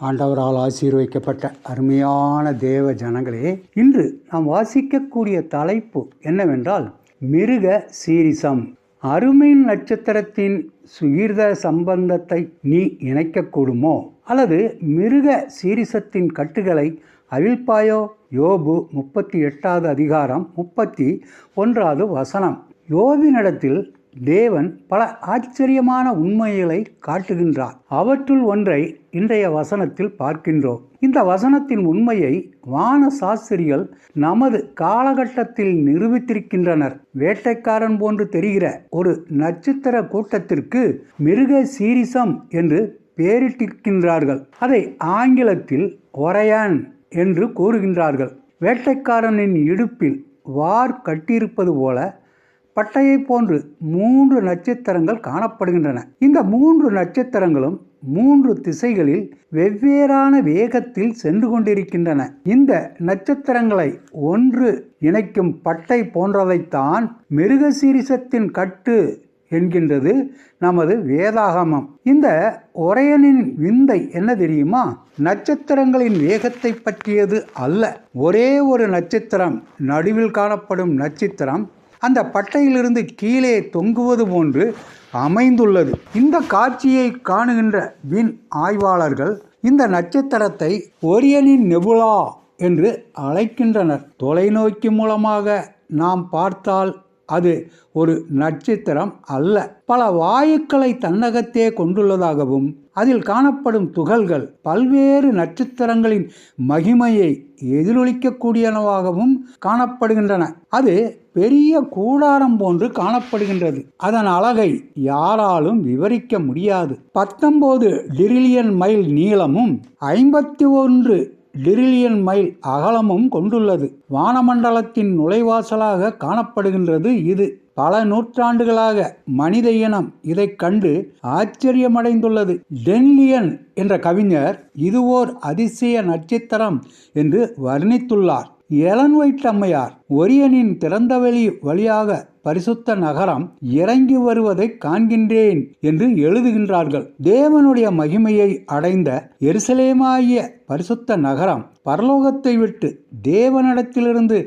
ஆண்டவரால் ஆசீர்வதிக்கப்பட்ட அருமையான தேவ ஜனங்களே, இன்று நாம் வாசிக்கக்கூடிய தலைப்பு என்னவென்றால் மிருக சீரிசம். அருமையின் நட்சத்திரத்தின் சுகீர்த சம்பந்தத்தை நீ இணைக்கக்கூடுமோ, அல்லது மிருக சீரிசத்தின் கட்டுகளை அவிழ்ப்பாயோ? யோபு 38வது அதிகாரம் 31வது வசனம். யோபினிடத்தில் தேவன் பல ஆச்சரியமான உண்மைகளை காட்டுகின்றார். அவற்றுள் ஒன்றை இன்றைய வசனத்தில் பார்க்கின்றோம். இந்த வசனத்தின் உண்மையை வான சாஸ்திரிகள் நமது காலகட்டத்தில் நிரூபித்திருக்கின்றனர். வேட்டைக்காரன் போன்று தெரிகிற ஒரு நட்சத்திர கூட்டத்திற்கு மிருக சீரிசம் என்று பெயரிட்டிருக்கின்றார்கள். அதை ஆங்கிலத்தில் ஒரையான் என்று கூறுகின்றார்கள். வேட்டைக்காரனின் இடுப்பில் வார் கட்டியிருப்பது போல பட்டையை போன்று 3 நட்சத்திரங்கள் காணப்படுகின்றன. இந்த 3 நட்சத்திரங்களும் 3 திசைகளில் வெவ்வேறான வேகத்தில் சென்று கொண்டிருக்கின்றன. இந்த நட்சத்திரங்களை ஒன்று இணைக்கும் பட்டை போன்றதைத்தான் மிருகசீரிசத்தின் கட்டு என்கின்றது நமது வேதாகமம். இந்த ஒரையனின் விந்தை என்ன தெரியுமா? நட்சத்திரங்களின் வேகத்தை பற்றியது அல்ல. ஒரே ஒரு நட்சத்திரம், நடுவில் காணப்படும் நட்சத்திரம் அந்த பட்டையிலிருந்து கீழே தொங்குவது போன்று அமைந்துள்ளது. இந்த காட்சியை காணுகின்ற விண் ஆய்வாளர்கள் இந்த நட்சத்திரத்தை ஒரியனின் நெபுலா என்று அழைக்கின்றனர். தொலைநோக்கி மூலமாக நாம் பார்த்தால் அது ஒரு நட்சத்திரம் அல்ல, பல வாயுக்களை தன்னகத்தே கொண்டுள்ளதாகவும் அதில் காணப்படும் துகள்கள் பல்வேறு நட்சத்திரங்களின் மகிமையை எதிரொலிக்கக்கூடியனவாகவும் காணப்படுகின்றன. அது பெரிய கூடாரம் போன்று காணப்படுகின்றது. அதன் அழகை யாராலும் விவரிக்க முடியாது. 19 டிரில்லியன் மைல் நீளமும் 51 டிரில்லியன் மைல் அகலமும் கொண்டுள்ளது. வானமண்டலத்தின் நுழைவாசலாக காணப்படுகின்றது இது. பல நூற்றாண்டுகளாக மனித இனம் இதை கண்டு ஆச்சரியமடைந்துள்ளது. டென்லியன் என்ற கவிஞர் இது ஓர் அதிசய நட்சத்திரம் என்று வர்ணித்துள்ளார். எலன் ஒயிட் அம்மையார் ஒரியனின் திறந்தவெளி வழியாக பரிசுத்த நகரம் இறங்கி வருவதை காண்கின்றேன் என்று எழுதுகின்றார்கள். தேவனுடைய மகிமையை அடைந்த எருசலேமாகிய பரிசுத்த நகரம் பரலோகத்தை விட்டு தேவனிடத்திலிருந்து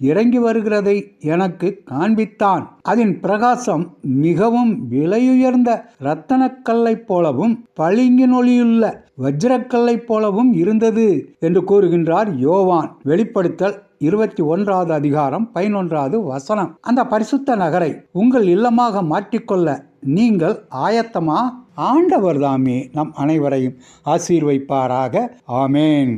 இறங்கி வருகிறதை எனக்கு காண்பித்தான். அதன் பிரகாசம் மிகவும் விலையுயர்ந்த இரத்தனக்கல்லை போலவும் பளிங்கினொளியுள்ள வஜ்ரக்கல்லை போலவும் இருந்தது என்று கூறுகின்றார் யோவான். வெளிப்படுத்தல் 21வது அதிகாரம் 11வது வசனம். அந்த பரிசுத்த நகரை உங்கள் இல்லமாக மாற்றிக்கொள்ள நீங்கள் ஆயத்தமா? ஆண்டவர் தாமே நம் அனைவரையும் ஆசீர்வதிப்பாராக. ஆமேன்.